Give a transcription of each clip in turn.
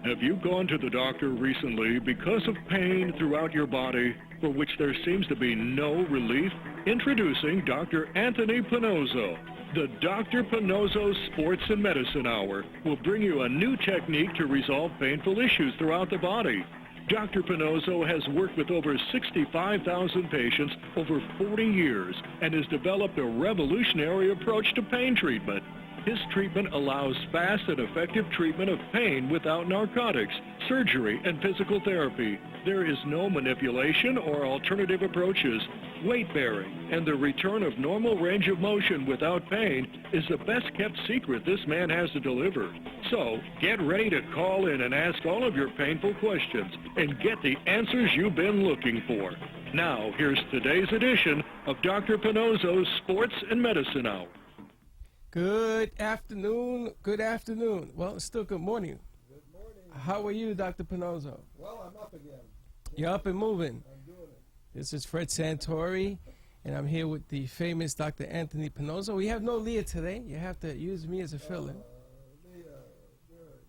Have you gone to the doctor recently because of pain throughout your body for which there seems to be no relief? Introducing Dr. Anthony Pannozzo. The Dr. Pannozzo Sports and Medicine Hour will bring you a new technique to resolve painful issues throughout the body. Dr. Pannozzo has worked with over 65,000 patients over 40 years and has developed a revolutionary approach to pain treatment. His treatment allows fast and effective treatment of pain without narcotics, surgery, and physical therapy. There is no manipulation or alternative approaches. Weight bearing and the return of normal range of motion without pain is the best kept secret this man has to deliver. So, get ready to call in and ask all of your painful questions and get the answers you've been looking for. Now, here's today's edition of Dr. Pannozzo's Sports and Medicine Hour. Good afternoon. Good afternoon. Well, it's still good morning. Good morning. How are you, Dr. Pannozzo? Well, I'm up again. You're up and moving. I'm doing it. This is Fred Santori, and I'm here with the famous Dr. Anthony Pannozzo. We have no Leah today. You have to use me as a fill-in. Leah, where are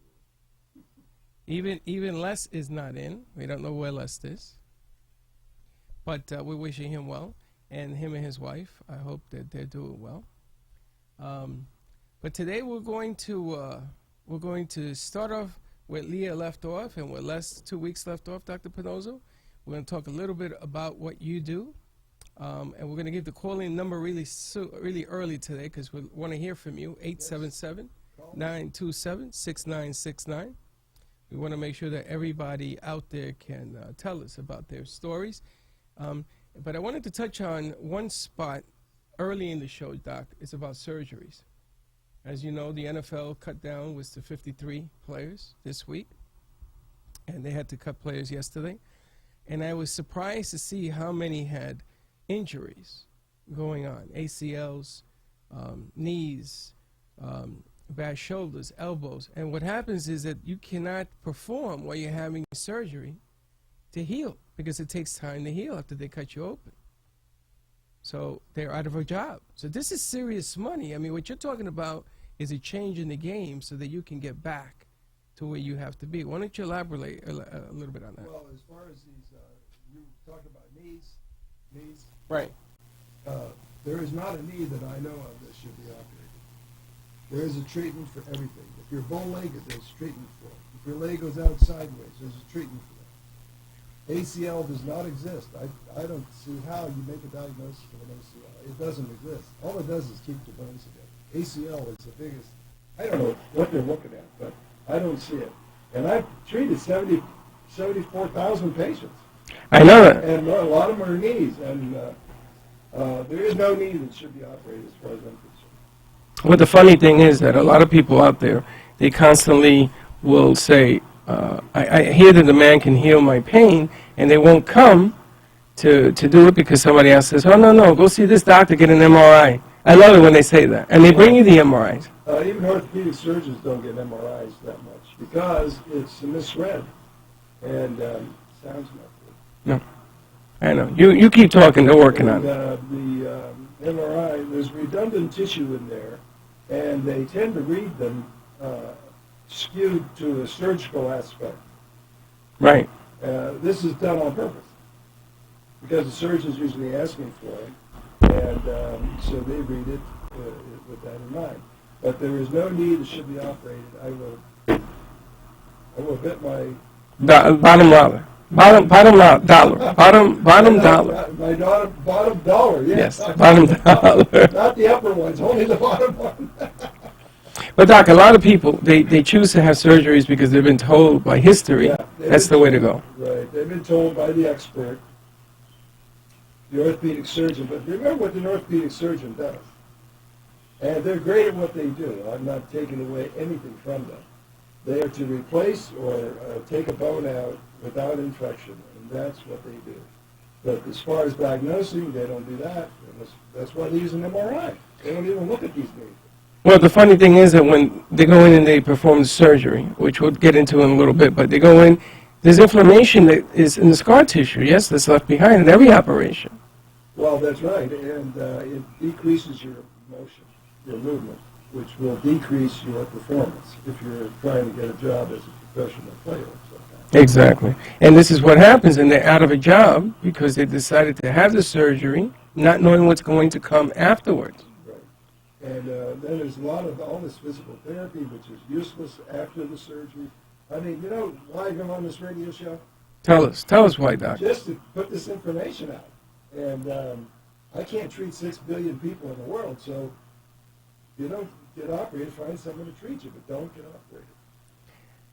you? Even Les is not in. We don't know where Les is. But we're wishing him well, and him and his wife. I hope that they're doing well. But today we're going to start off where Leah left off and where Les 2 weeks left off, Dr. Pannozzo. We're going to talk a little bit about what you do, and we're going to give the call-in number really early today because we want to hear from you, 877-927-6969. We want to make sure that everybody out there can tell us about their stories. But I wanted to touch on one spot early in the show, Doc. It's about surgeries. As you know, the NFL cut down was to 53 players this week, and they had to cut players yesterday. And I was surprised to see how many had injuries going on, ACLs, knees, bad shoulders, elbows. And what happens is that you cannot perform while you're having surgery to heal because it takes time to heal after they cut you open. So they're out of a job. So this is serious money. I mean, what you're talking about is a change in the game so that you can get back to where you have to be. Why don't you elaborate a little bit on that? Well, as far as these, you talked about knees. Right. There is not a knee that I know of that should be operated. There is a treatment for everything. If you're bow-legged, there's treatment for it. If your leg goes out sideways, there's a treatment for that. ACL does not exist. I don't see how you make a diagnosis of an ACL. It doesn't exist. All it does is keep the bones together. ACL is the biggest. I don't know what they're looking at, but I don't see it. And I've treated 74,000 patients. I know that. And a lot of them are knees. And there is no knee that should be operated as far as I'm concerned. Well, the funny thing is that a lot of people out there, they constantly will say, I hear that the man can heal my pain, and they won't come to do it because somebody else says, oh, no, go see this doctor, get an MRI. I love it when they say that. And they bring you the MRIs. Even orthopedic surgeons don't get MRIs that much because it's misread and sounds not good. No, I know. You keep talking, they're working on it. The MRI, there's redundant tissue in there, and they tend to read them skewed to a surgical aspect. Right. This is done on purpose because the surgeon's usually asking for it, and so they read it with that in mind. But there is no need that should be operated. I will bet my Bottom dollar. Bottom dollar. Bottom dollar. My bottom dollar. Yes, bottom dollar. Not the upper ones, only the bottom one. But Doc, a lot of people, they choose to have surgeries because they've been told by history that's the way to go. Right. They've been told by the expert, the orthopedic surgeon. But remember what an orthopedic surgeon does. And they're great at what they do. I'm not taking away anything from them. They are to replace or take a bone out without infection, and that's what they do. But as far as diagnosing, they don't do that. That's why they use an MRI. They don't even look at these things. Well, the funny thing is that when they go in and they perform the surgery, which we'll get into in a little bit, but they go in, there's inflammation that is in the scar tissue, yes, that's left behind in every operation. Well, that's right, and it decreases your motion, your movement. which will decrease your performance if you're trying to get a job as a professional player. Exactly. And this is what happens, and they're out of a job because they decided to have the surgery, not knowing what's going to come afterwards. Right. And then there's a lot of all this physical therapy, which is useless after the surgery. I mean, you know why I'm on this radio show? Tell us why, Doc. Just to put this information out. And I can't treat 6 billion people in the world, so if you don't get operated, find someone to treat you, but don't get operated.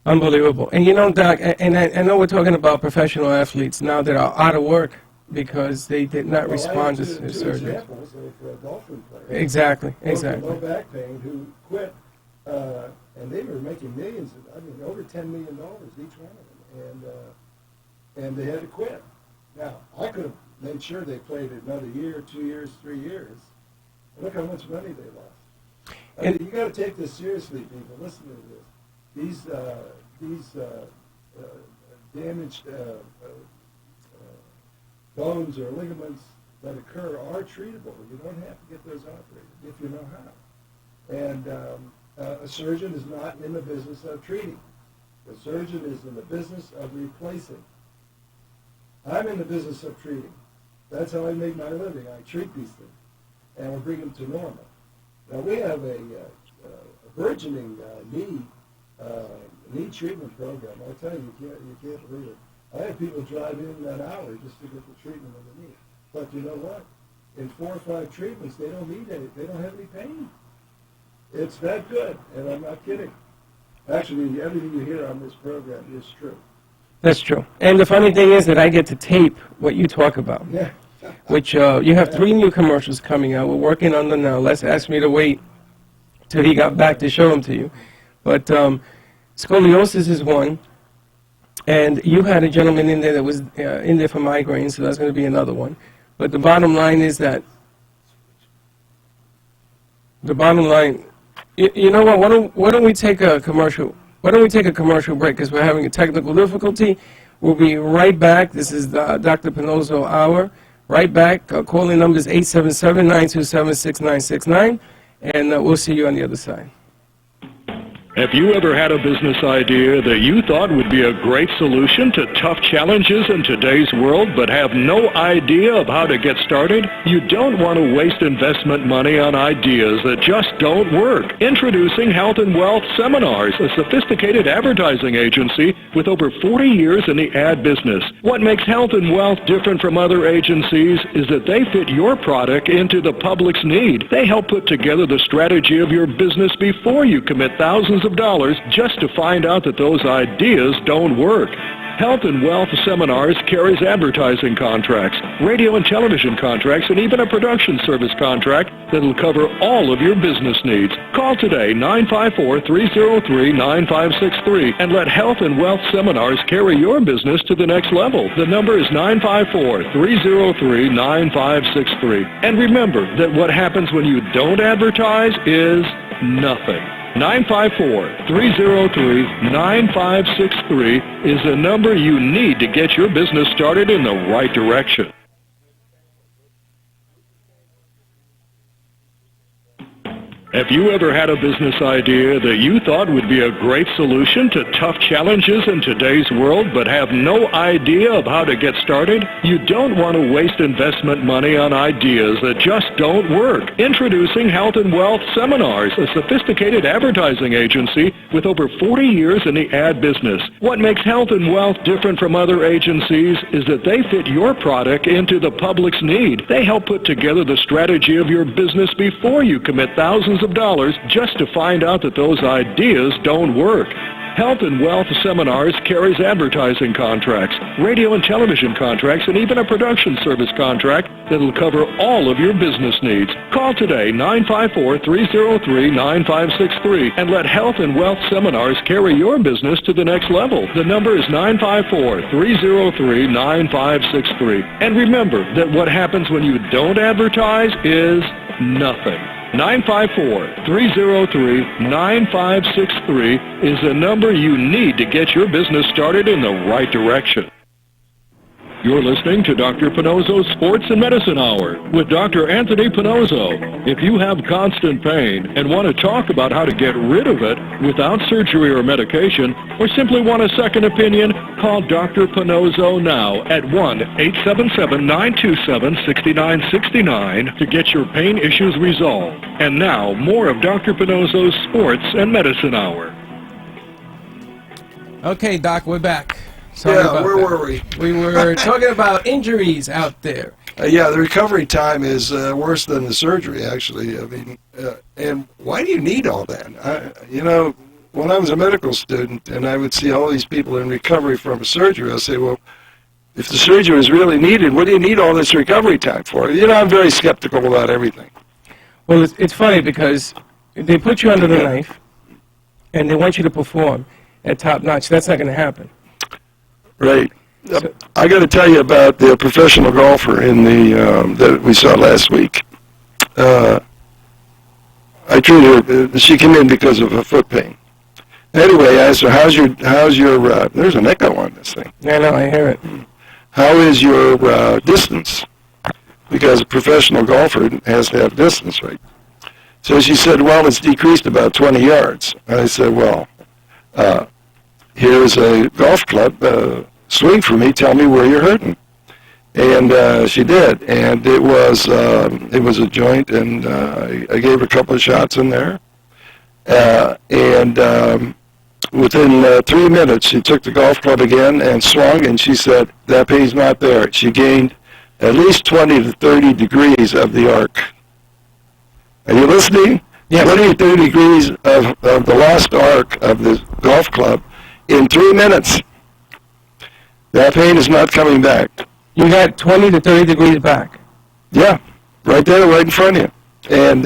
Unbelievable. And you know, Doc, and I know we're talking about professional athletes now that are out of work because they did not respond to surgery. Examples of a golfing player. Exactly. Low back pain who quit, and they were making millions, over $10 million each one of them, and they had to quit. Now, I could have made sure they played another year, 2 years, 3 years. Look how much money they lost. I mean, you got to take this seriously, people. Listen to this. These damaged bones or ligaments that occur are treatable. You don't have to get those operated if you know how. And a surgeon is not in the business of treating. The surgeon is in the business of replacing. I'm in the business of treating. That's how I make my living. I treat these things, and we bring them to normal. Now we have a burgeoning knee treatment program. I tell you, you can't believe it. I have people drive in an hour just to get the treatment of the knee. But you know what? In 4 or 5 treatments, they don't need any. They don't have any pain. It's that good, and I'm not kidding. Actually, everything you hear on this program is true. That's true. And the funny thing is that I get to tape what you talk about. Yeah. Which you have 3 new commercials coming out. We're working on them now. Les asked me to wait till he got back to show them to you. But scoliosis is one, and you had a gentleman in there that was in there for migraines, so that's going to be another one. But the bottom line is that you know what? Why don't we take a commercial? Why don't we take a commercial break because we're having a technical difficulty? We'll be right back. This is the Dr. Pannozzo Hour. Right back. Calling number is 877-927-6969, and we'll see you on the other side. Have you ever had a business idea that you thought would be a great solution to tough challenges in today's world but have no idea of how to get started? You don't want to waste investment money on ideas that just don't work. Introducing Health and Wealth Seminars, a sophisticated advertising agency with over 40 years in the ad business. What makes Health and Wealth different from other agencies is that they fit your product into the public's need. They help put together the strategy of your business before you commit thousands of dollars just to find out that those ideas don't work. Health and Wealth Seminars carries advertising contracts, radio and television contracts, and even a production service contract that will cover all of your business needs. Call today, 954-303-9563, and let Health and Wealth Seminars carry your business to the next level. The number is 954-303-9563. And remember that what happens when you don't advertise is nothing. 954-303-9563 is the number you need to get your business started in the right direction. Have you ever had a business idea that you thought would be a great solution to tough challenges in today's world but have no idea of how to get started? You don't want to waste investment money on ideas that just don't work. Introducing Health and Wealth Seminars, a sophisticated advertising agency with over 40 years in the ad business. What makes Health and Wealth different from other agencies is that they fit your product into the public's need. They help put together the strategy of your business before you commit thousands of dollars just to find out that those ideas don't work. Health and Wealth Seminars carries advertising contracts, radio and television contracts, and even a production service contract that will cover all of your business needs. Call today, 954-303-9563, and let Health and Wealth Seminars carry your business to the next level. The number is 954-303-9563. And remember that what happens when you don't advertise is nothing. 954-303-9563 is the number you need to get your business started in the right direction. You're listening to Dr. Pannozzo's Sports and Medicine Hour with Dr. Anthony Pannozzo. If you have constant pain and want to talk about how to get rid of it without surgery or medication, or simply want a second opinion, call Dr. Pannozzo now at 1-877-927-6969 to get your pain issues resolved. And now, more of Dr. Pannozzo's Sports and Medicine Hour. Okay, Doc, we're back. Sorry Yeah, where were we? We were talking about injuries out there. Yeah, the recovery time is worse than the surgery, actually. I mean, and why do you need all that? When I was a medical student and I would see all these people in recovery from a surgery, I'd say, well, if the surgery is really needed, what do you need all this recovery time for? I'm very skeptical about everything. Well, it's funny because they put you under the knife and they want you to perform at top notch. That's not going to happen. Right. I got to tell you about the professional golfer in the that we saw last week. I treated her. She came in because of a foot pain. Anyway, I asked her, "How's your? There's an echo on this thing." Yeah, no, I hear it. How is your distance? Because a professional golfer has to have distance, right? So she said, "Well, it's decreased about 20 yards." I said, "Well, here's a golf club. Swing for me. Tell me where you're hurting." And she did, and it was a joint, and I gave her a couple of shots in there, and within 3 minutes she took the golf club again and swung, and she said that pain's not there. She gained at least 20 to 30 degrees of the arc. Are you listening? Yes. 20 to 30 degrees of the lost arc of the golf club in 3 minutes. That pain is not coming back. You got 20 to 30 degrees back. Yeah, right there, right in front of you. And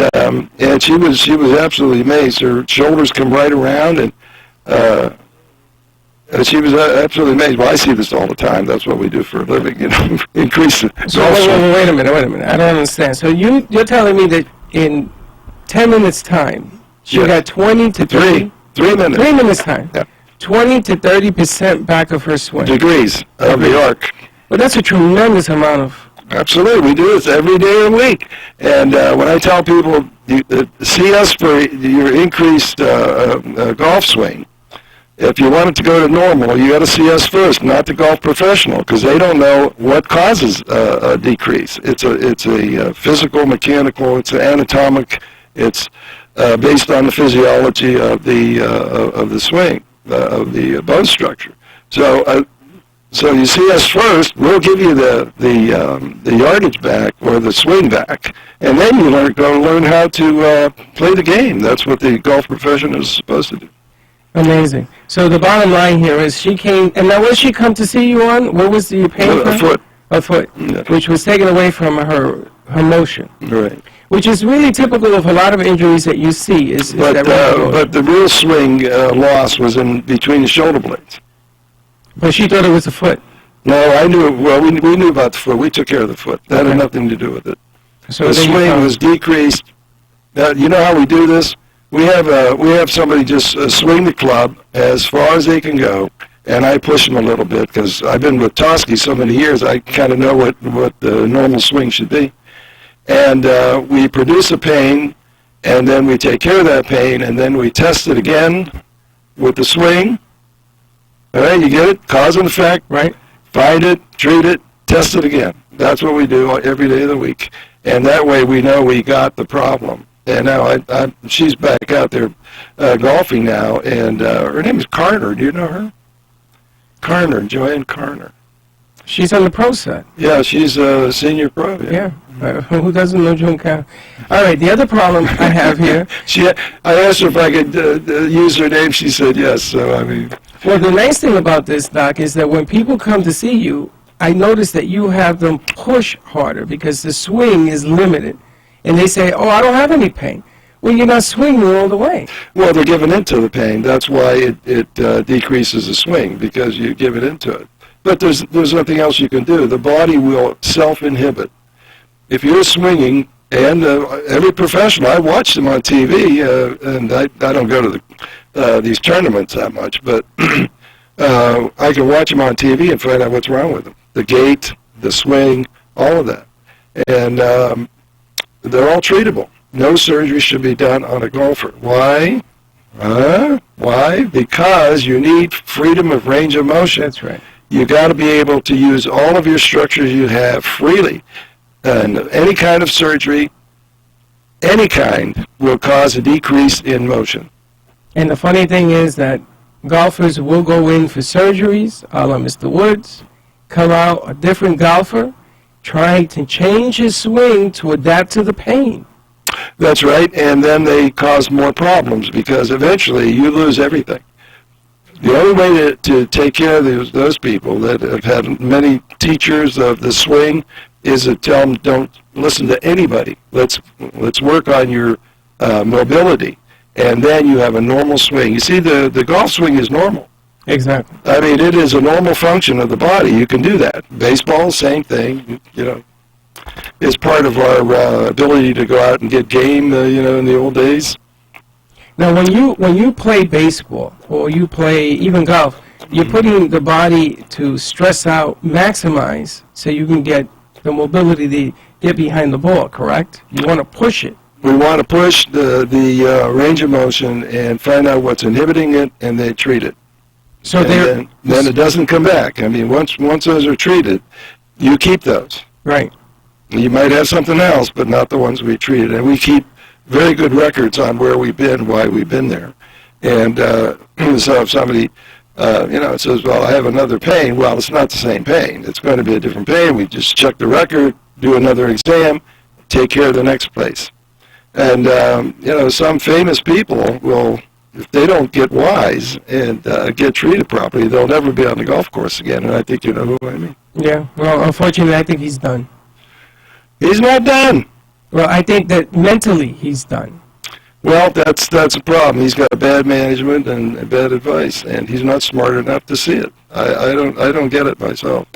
she was absolutely amazed. Her shoulders come right around, and she was absolutely amazed. Well, I see this all the time. That's what we do for a living, increase the So wait a minute. I don't understand. So you're telling me that in 10 minutes time, you got 20 to 30? 3 minutes. 3 minutes time. Yeah. 20 to 30% back of her swing. Degrees of the arc. Well, that's a tremendous amount of... Absolutely. We do this every day of the week. And when I tell people, see us for your increased golf swing, if you want it to go to normal, you got to see us first, not the golf professional, because they don't know what causes a decrease. It's a physical, mechanical, it's an anatomic, it's based on the physiology of the swing. Of the bone structure. So you see us first. We'll give you the yardage back or the swing back, and then you learn how to play the game. That's what the golf profession is supposed to do. Amazing. So the bottom line here is she came, and now what did she come to see you on? What was the pain? A foot. A foot, Yeah. which was taken away from her motion. Right. Which is really typical of a lot of injuries that you see. But the real swing loss was in between the shoulder blades. But she thought it was the foot. No, I knew. Well, we knew about the foot. We took care of the foot. That had nothing to do with it. So The swing was decreased. Now, you know how we do this? We have somebody just swing the club as far as they can go, and I push them a little bit because I've been with Tosky so many years. I kind of know what the normal swing should be. And we produce a pain, and then we take care of that pain, and then we test it again with the swing. All right, you get it? Cause and effect. Right. Find it, treat it, test it again. That's what we do every day of the week. And that way we know we got the problem. And now she's back out there golfing now, and her name is Carner. Do you know her? Carner, Joanne Carner. She's on the pro set. Yeah, she's a senior pro. Yeah. Who doesn't know Joan Carner? All right, the other problem I have here... I asked her if I could use her name. She said yes. So, I mean... Well, the nice thing about this, Doc, is that when people come to see you, I notice that you have them push harder because the swing is limited. And they say, oh, I don't have any pain. Well, you're not swinging all the way. Well, they're giving into the pain. That's why it decreases the swing, because you give it into it. But there's nothing else you can do. The body will self-inhibit. If you're swinging, and every professional, I watch them on TV, and I don't go to these tournaments that much, but I can watch them on TV and find out what's wrong with them. the gait, the swing, all of that. And they're all treatable. No surgery should be done on a golfer. Why? Why? Because you need freedom of range of motion. That's right. You got to be able to use all of your structures you have freely. And any kind of surgery, any kind, will cause a decrease in motion. And the funny thing is that golfers will go in for surgeries, a la Mr. Woods, come out a different golfer, trying to change his swing to adapt to the pain. That's right, and then they cause more problems because eventually you lose everything. The only way to take care of those people that have had many teachers of the swing is to tell them, don't listen to anybody. Let's work on your mobility, and then you have a normal swing. You see, the golf swing is normal. Exactly. I mean, it is a normal function of the body. You can do that. Baseball, same thing. You know, it's part of our ability to go out and get game. You know, in the old days. Now, when you play baseball or you play even golf, you're putting the body to stress out, maximize, so you can get the mobility to get behind the ball. Correct? You want to push it. We want to push the range of motion and find out what's inhibiting it, and then treat it. So then it doesn't come back. I mean, once those are treated, you keep those. Right. You might have something else, but not the ones we treated. And we keep very good records on where we've been, why we've been there. And so if somebody, says, well, I have another pain, well, it's not the same pain. It's going to be a different pain. We just check the record, do another exam, take care of the next place. And, some famous people will, if they don't get wise and get treated properly, they'll never be on the golf course again. And I think you know who I mean. Yeah. Well, unfortunately, I think he's done. He's not done. Well, I think that mentally he's done. Well, that's a problem. He's got bad management and bad advice, and he's not smart enough to see it. I don't get it myself.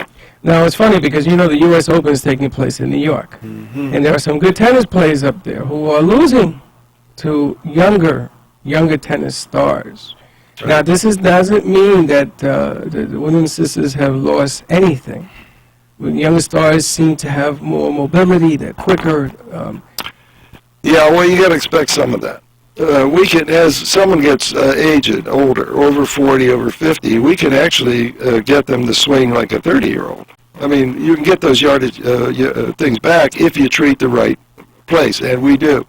Now, it's funny because, the U.S. Open is taking place in New York. Mm-hmm. And there are some good tennis players up there who are losing to younger tennis stars. Right. Now, this doesn't mean that the women's sisters have lost anything. Younger stars seem to have more mobility, they're quicker. Yeah, well, you got to expect some of that. We can, as someone gets aged, older, over 40, over 50, we can actually get them to swing like a 30-year-old. I mean, you can get those yardage things back if you treat the right place, and we do.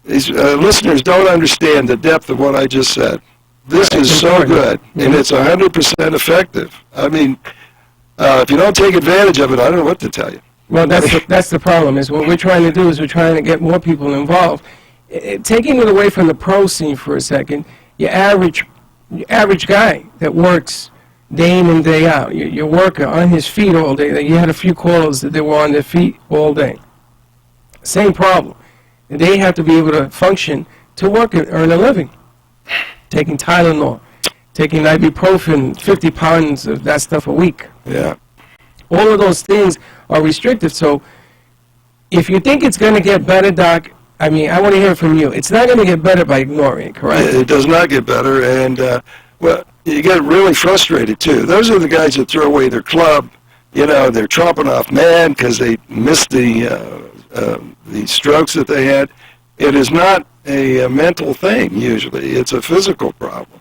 These listeners don't understand the depth of what I just said. This is so good, and it's 100% effective. I mean, if you don't take advantage of it, I don't know what to tell you. Well, that's the problem. Is what we're trying to do is we're trying to get more people involved. Taking it away from the pro scene for a second, your average guy that works day in and day out, your worker on his feet all day. You had a few callers that they were on their feet all day. Same problem. They have to be able to function to work and earn a living. Taking Tylenol, taking ibuprofen, 50 pounds of that stuff a week. Yeah. All of those things are restrictive. So if you think it's going to get better, Doc, I mean, I want to hear from you. It's not going to get better by ignoring it, correct? It does not get better, and, you get really frustrated, too. Those are the guys that throw away their club. They're chopping off man because they missed the strokes that they had. It is not a mental thing, usually. It's a physical problem.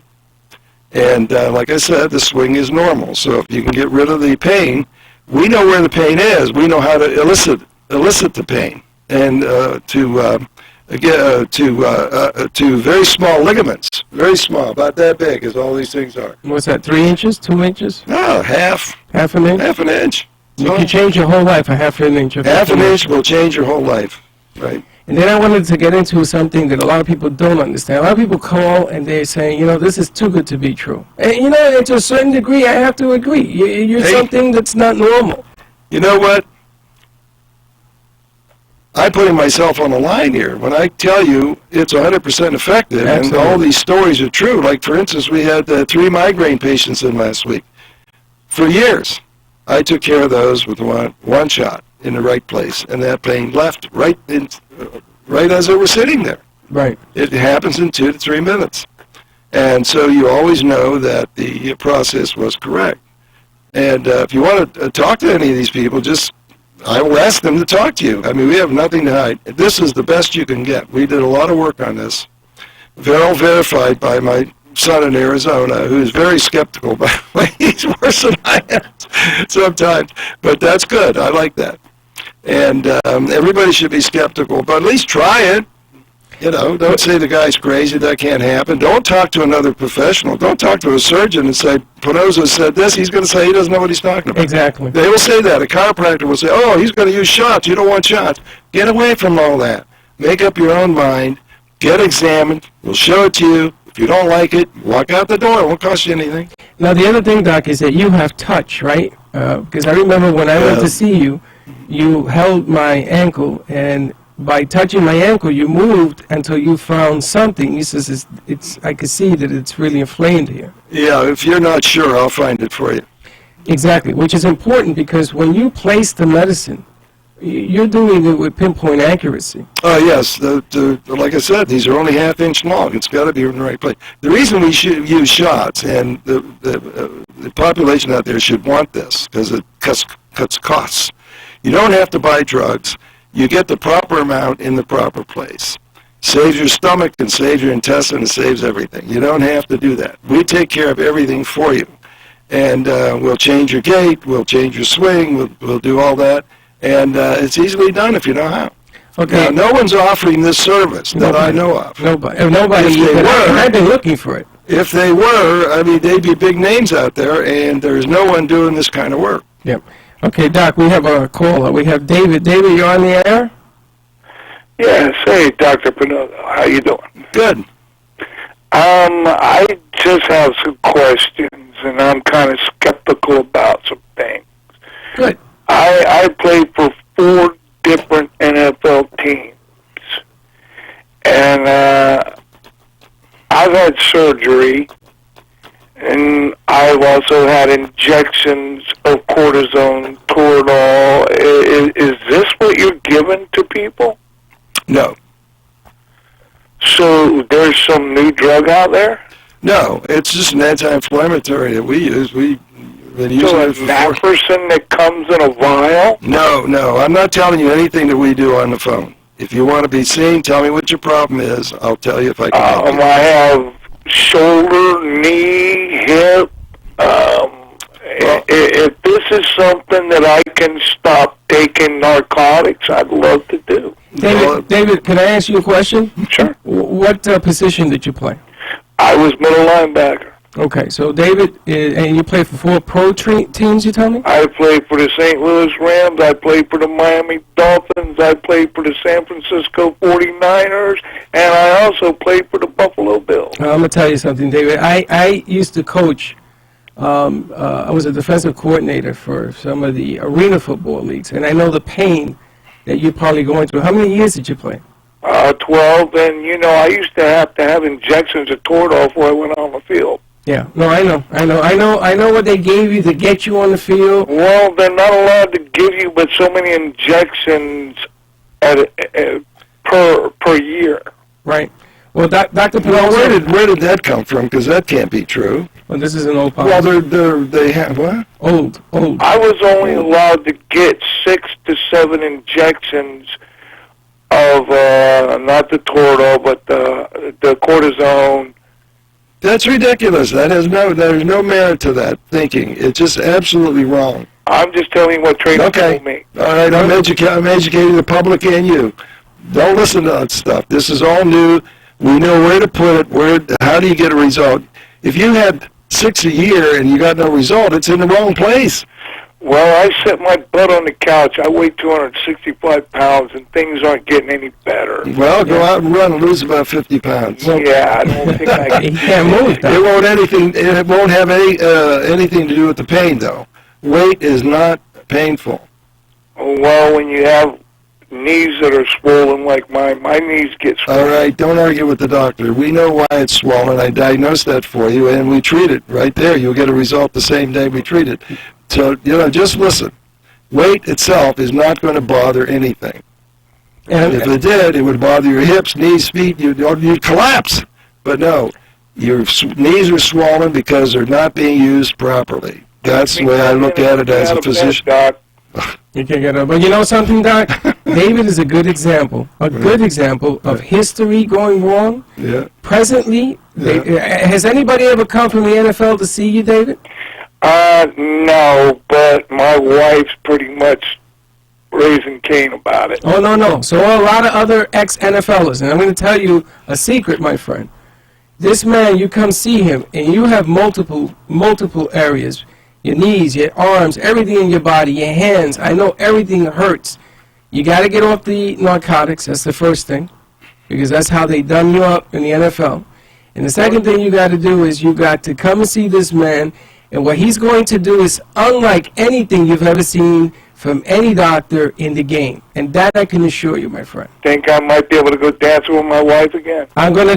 And like I said, the swing is normal. So if you can get rid of the pain, we know where the pain is. We know how to elicit the pain, and to very small ligaments, very small, about that big, as all these things are. What's that? 3 inches? 2 inches? No, half an inch. Half an inch. You can change your whole life a half an inch. Half an inch will change your whole life, right? And then I wanted to get into something that a lot of people don't understand. A lot of people call and they're saying, this is too good to be true. And, to a certain degree, I have to agree. You're something that's not normal. You know what? I'm putting myself on the line here. When I tell you it's 100% effective, Absolutely. And all these stories are true. Like, for instance, we had 3 migraine patients in last week. For years, I took care of those with one shot in the right place, and that pain left right as they were sitting there. Right. It happens in 2 to 3 minutes. And so you always know that the process was correct. And if you want to talk to any of these people, I will ask them to talk to you. I mean, we have nothing to hide. This is the best you can get. We did a lot of work on this. All verified by my son in Arizona, who's very skeptical, by the way. He's worse than I am sometimes. But that's good. I like that. And everybody should be skeptical, but at least try it. You know, don't say the guy's crazy, that can't happen. Don't talk to another professional. Don't talk to a surgeon and say, Pannozzo said this. He's going to say he doesn't know what he's talking about. Exactly. They will say that. A chiropractor will say, oh, he's going to use shots. You don't want shots. Get away from all that. Make up your own mind. Get examined. We'll show it to you. If you don't like it, walk out the door. It won't cost you anything. Now, the other thing, Doc, is that you have touch, right? Because I remember when I went to see you, you held my ankle, and by touching my ankle, you moved until you found something. He says, I can see that it's really inflamed here. Yeah, if you're not sure, I'll find it for you. Exactly, which is important because when you place the medicine, you're doing it with pinpoint accuracy. Oh, yes. Like I said, these are only half-inch long. It's got to be in the right place. The reason we should use shots, and the population out there should want this, because it cuts costs. You don't have to buy drugs. You get the proper amount in the proper place. Saves your stomach and saves your intestine and saves everything. You don't have to do that. We take care of everything for you. And we'll change your gait, we'll change your swing, we'll do all that. And it's easily done if you know how. Okay. Now, no one's offering this service that I know of. Nobody. If they were, I've been looking for it. If they were, I mean, they'd be big names out there, and there's no one doing this kind of work. Yep. Okay, Doc, we have a caller. We have David. David, you're on the air? Yes. Hey, Dr. Pannozzo. How you doing? Good. I just have some questions, and I'm kind of skeptical about some things. Good. I played for 4 different NFL teams, and I've had surgery, and I've also had injections of cortisone, Toradol. Is this what you're giving to people? No. So there's some new drug out there? No, it's just an anti-inflammatory that we use. We've been using So a it for naproxen that comes in a vial? No, I'm not telling you anything that we do on the phone. If you want to be seen, tell me what your problem is. I'll tell you if I can help you. I have shoulder, knee, hip. If this is something that I can stop taking narcotics, I'd love to do. David, can I ask you a question? Sure. What position did you play? I was middle linebacker. Okay, so David, and you played for 4 pro teams, you tell me? I played for the St. Louis Rams. I played for the Miami Dolphins. I played for the San Francisco 49ers. And I also played for the Buffalo Bills. I'm going to tell you something, David. I used to coach. I was a defensive coordinator for some of the arena football leagues, and I know the pain that you're probably going through. How many years did you play? 12, and, I used to have injections of Toradol before I went on the field. Yeah, no, I know what they gave you to get you on the field. Well, they're not allowed to give you but so many injections per year. Right. Well, Dr. Well, Pannozzo, where did that come from? Because that can't be true. well, this is an old policy. Well, they have what? Old. I was only allowed to get 6 to 7 injections of not the Toradol, but the cortisone. That's ridiculous. There's no merit to that thinking. It's just absolutely wrong. I'm just telling you what trainers told me. All right, I'm educating the public and you. Don't listen to that stuff. This is all new. We know where to put it. How do you get a result? If you had 6 a year and you got no result, it's in the wrong place. Well, I set my butt on the couch. I weigh 265 pounds, and things aren't getting any better. Well, go out and run and lose about 50 pounds. Yeah, I don't think I can. He can't move. It won't have anything to do with the pain, though. Weight is not painful. Well, when you have knees that are swollen like mine, my knees get swollen. All right, don't argue with the doctor. We know why it's swollen. I diagnosed that for you, and we treat it right there. You'll get a result the same day we treat it. So, just listen. Weight itself is not going to bother anything. And if it did, it would bother your hips, knees, feet. You'd collapse. But no, your knees are swollen because they're not being used properly. That's the way I look at it as a physician. Doc. You can't get up. But you know something, Doc? David is a good example. A good example of history going wrong. Yeah. Presently, has anybody ever come from the NFL to see you, David? No, but my wife's pretty much raising Cain about it. Oh, no. So are a lot of other ex-NFLers. And I'm going to tell you a secret, my friend. This man, you come see him, and you have multiple areas. Your knees, your arms, everything in your body, your hands. I know everything hurts. You got to get off the narcotics. That's the first thing, because that's how they done you up in the NFL. And the second thing you got to do is you got to come and see this man, and what he's going to do is unlike anything you've ever seen from any doctor in the game. And that I can assure you, my friend. Think I might be able to go dancing with my wife again? I'm gonna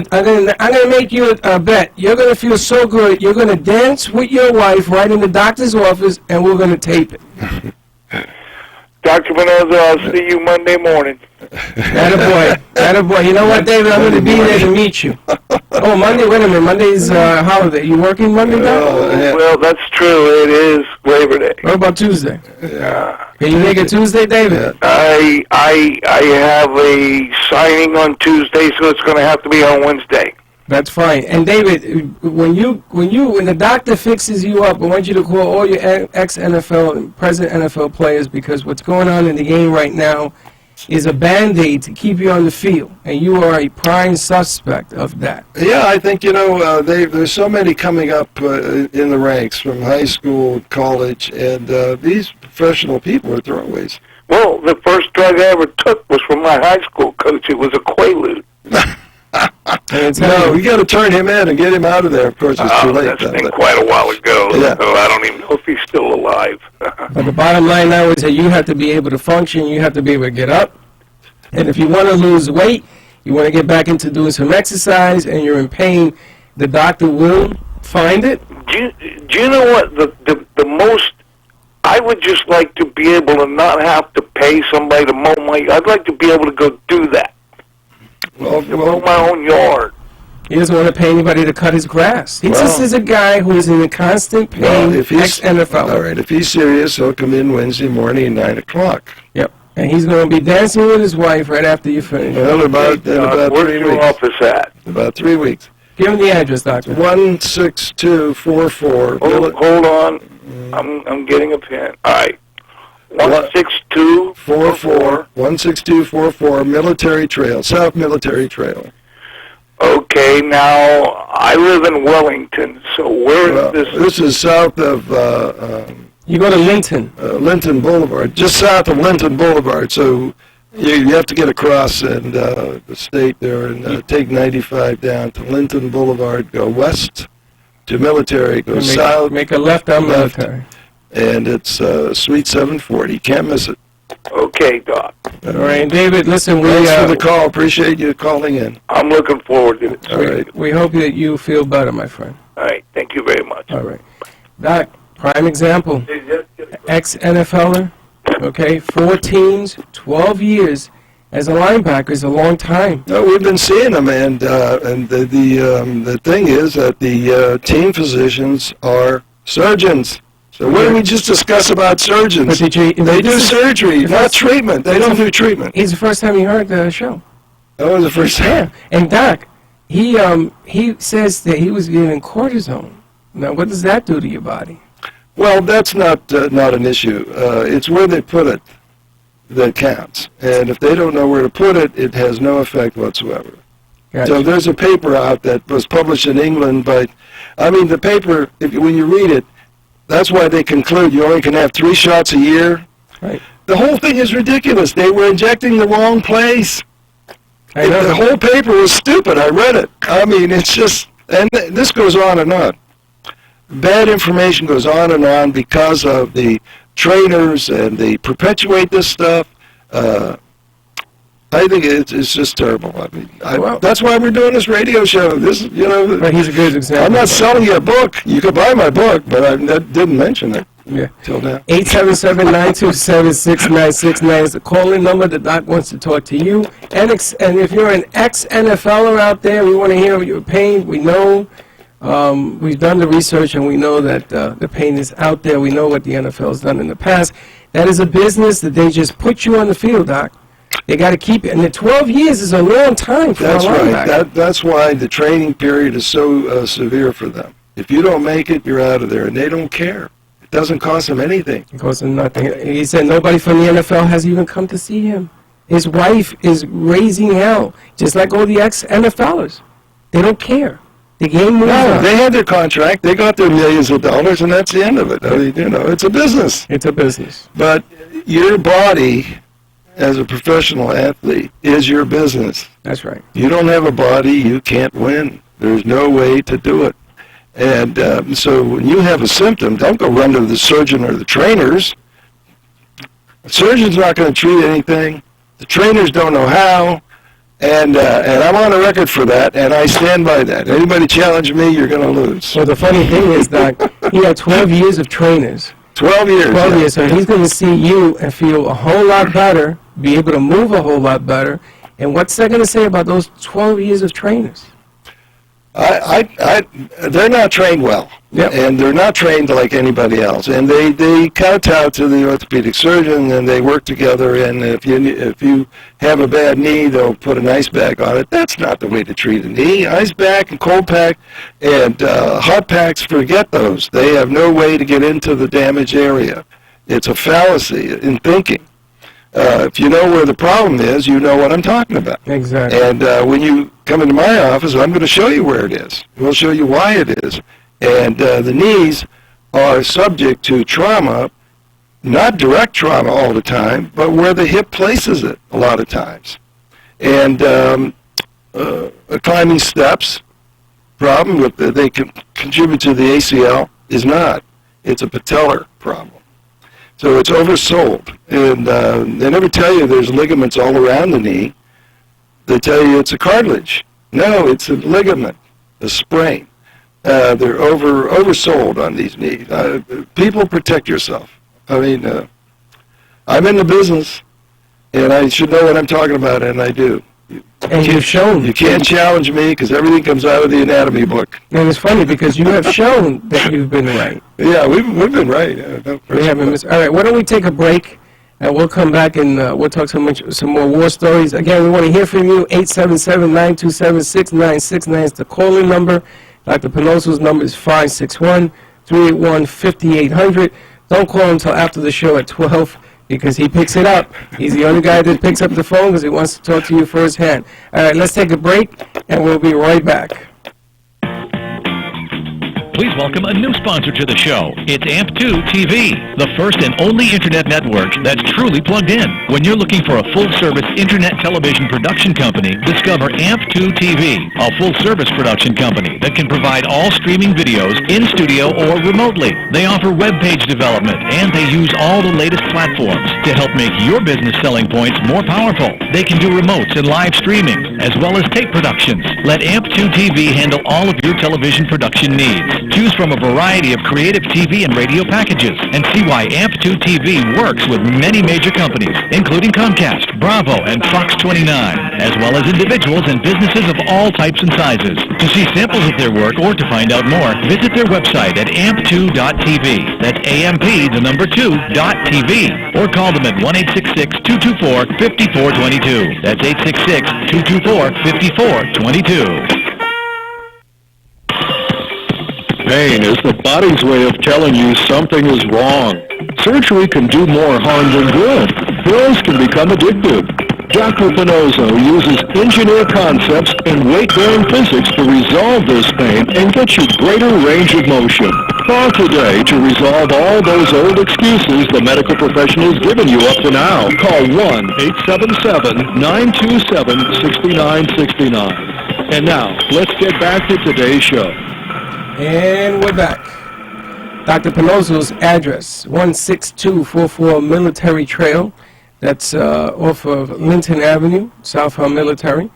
make you a bet. You're gonna feel so good. You're gonna dance with your wife right in the doctor's office, and we're gonna tape it. Dr. Pannozzo, I'll see you Monday morning. Attaboy. You know what, David? I'm gonna be there to meet you. Oh, Monday. Wait a minute. Monday's holiday. You working Monday, Doc? Well, that's true. It is Labor Day. What about Tuesday? Can you make it Tuesday, David? I have a signing on Tuesday, so it's going to have to be on Wednesday. That's fine. And David, when the doctor fixes you up, I want you to call all your ex-NFL and present NFL players, because what's going on in the game right now is a Band-Aid to keep you on the field, and you are a prime suspect of that. Yeah, I think, there's so many coming up in the ranks from high school, college, and these professional people are throwaways. Well, the first drug I ever took was from my high school coach. It was a Quaalude. No, we got to turn him in and get him out of there. Of course, it's too late. That's been quite a while ago, Yeah. so I don't even know if he's still alive. But the bottom line now is that you have to be able to function, you have to be able to get up, and if you want to lose weight, you want to get back into doing some exercise, and you're in pain, the doctor will find it. Do you know what the most? I would just like to be able to not have to pay somebody to mow my. I'd like to be able to go do that. Mow my own yard. He doesn't want to pay anybody to cut his grass. He just is a guy who is in a constant pain, ex-NFL. All right, if he's serious, he'll come in Wednesday morning at 9 o'clock. Yep. And he's going to be dancing with his wife right after you finish. Well, about 3 Where's your weeks. office at? About 3 weeks. Give him the address, Doctor. 16244. Hold on. I'm getting a pen. All right. 16244. 16244 Military Trail, South Military Trail. Okay, now I live in Wellington, so where is this? This is south of You go to Linton. Linton Boulevard, just south of Linton Boulevard. So you have to get across and the state there and take 95 down to Linton Boulevard, go west to Military, go south. Make a left on Military. And it's Suite 740. Can't miss it. Okay, Doc. All right, David, listen, Thanks for the call. Appreciate you calling in. I'm looking forward to it. All right. We hope that you feel better, my friend. All right, thank you very much. All right. Doc, prime example, ex-NFLer, okay, 4 teams, 12 years as a linebacker is a long time. No, we've been seeing them, and the thing is that the team physicians are surgeons. So what did we just discuss about surgeons? But They do surgery, not treatment. They don't do treatment. It's the first time he heard the show. That was the first time. Yeah, and Doc, he says that he was given cortisone. Now, what does that do to your body? Well, that's not an issue. It's where they put it that counts. And if they don't know where to put it, it has no effect whatsoever. Gotcha. So there's a paper out that was published in England, but, I mean, the paper, when you read it, that's why they conclude you only can have 3 shots a year. Right. The whole thing is ridiculous. They were injecting the wrong place. I know. The whole paper was stupid. I read it. I mean, it's just, and this goes on and on. Bad information goes on and on because of the trainers, and they perpetuate this stuff. I think it's just terrible. I mean, that's why we're doing this radio show. This, But he's a good example. I'm not selling you a book. You could buy my book, but I didn't mention it. Yeah. Till now. 877-927-6969 is the call-in number. The doc wants to talk to you. And if you're an ex-NFLer out there, we want to hear your pain. We know We've done the research, and we know that the pain is out there. We know what the NFL has done in the past. That is a business that they just put you on the field, Doc. They got to keep it. And the 12 years is a long time for That's a linebacker. right. That's why the training period is so severe for them. If you don't make it, you're out of there, and they don't care. It doesn't cost them anything. It costs them nothing. He said nobody from the NFL has even come to see him. His wife is raising hell, just like all the ex-NFLers. They don't care. The game moves on. They had their contract. They got their millions of dollars, and that's the end of it. I mean, it's a business. It's a business. But your body, as a professional athlete, is your business. That's right. You don't have a body, you can't win. There's no way to do it. And so when you have a symptom, don't go run to the surgeon or the trainers. The surgeon's not going to treat anything. The trainers don't know how. And I'm on a record for that, and I stand by that. Anybody challenge me, you're going to lose. So the funny thing is, Doc, he had 12 years of trainers. 12 years. 12 years. So he's going to see you and feel a whole lot better, be able to move a whole lot better. And what's that going to say about those 12 years of trainers? They're not trained well, and they're not trained like anybody else. And they kowtow to the orthopedic surgeon, and they work together. And if you have a bad knee, they'll put an ice pack on it. That's not the way to treat a knee. Ice pack and cold pack and hot packs, forget those. They have no way to get into the damaged area. It's a fallacy in thinking. If you know where the problem is, you know what I'm talking about. Exactly. And when you come into my office, I'm going to show you where it is. We'll show you why it is. And the knees are subject to trauma, not direct trauma all the time, but where the hip places it a lot of times. And climbing steps, problem with they can contribute to the ACL is not. It's a patellar problem. So it's oversold, and they never tell you there's ligaments all around the knee. They tell you it's a cartilage. No, it's a ligament, a sprain. They're oversold on these knees. People, protect yourself. I mean, I'm in the business, and I should know what I'm talking about, and I do. And you've shown. You can't challenge me because everything comes out of the anatomy book. And it's funny because you have shown that you've been right. Yeah, we've been right. We haven't missed. All right, why don't we take a break, and we'll come back and we'll talk some more war stories. Again, we want to hear from you. 877-927-6969 is the calling number. Dr. Pannozzo's number is 561-381-5800. Don't call until after the show at 12. Because he picks it up. He's the only guy that picks up the phone because he wants to talk to you firsthand. All right, let's take a break, and we'll be right back. Please welcome a new sponsor to the show. It's AMP2 TV, the first and only internet network that's truly plugged in. When you're looking for a full-service internet television production company, discover AMP2 TV, a full-service production company that can provide all streaming videos in studio or remotely. They offer web page development, and they use all the latest platforms to help make your business selling points more powerful. They can do remotes and live streaming, as well as tape productions. Let AMP2 TV handle all of your television production needs. Choose from a variety of creative TV and radio packages and see why AMP2 TV works with many major companies, including Comcast, Bravo, and Fox 29, as well as individuals and businesses of all types and sizes. To see samples of their work or to find out more, visit their website at amp2.tv. That's AMP2.tv. Or call them at 1-866-224-5422. That's 866-224-5422. Pain is the body's way of telling you something is wrong. Surgery can do more harm than good. Pills can become addictive. Dr. Pannozzo uses engineer concepts and weight-bearing physics to resolve this pain and get you greater range of motion. Call today to resolve all those old excuses the medical profession has given you up to now. Call 1-877-927-6969. And now, let's get back to today's show. And we're back. Dr. Pannozzo's address, 16244 Military Trail. That's off of Linton Avenue, South Hill Military.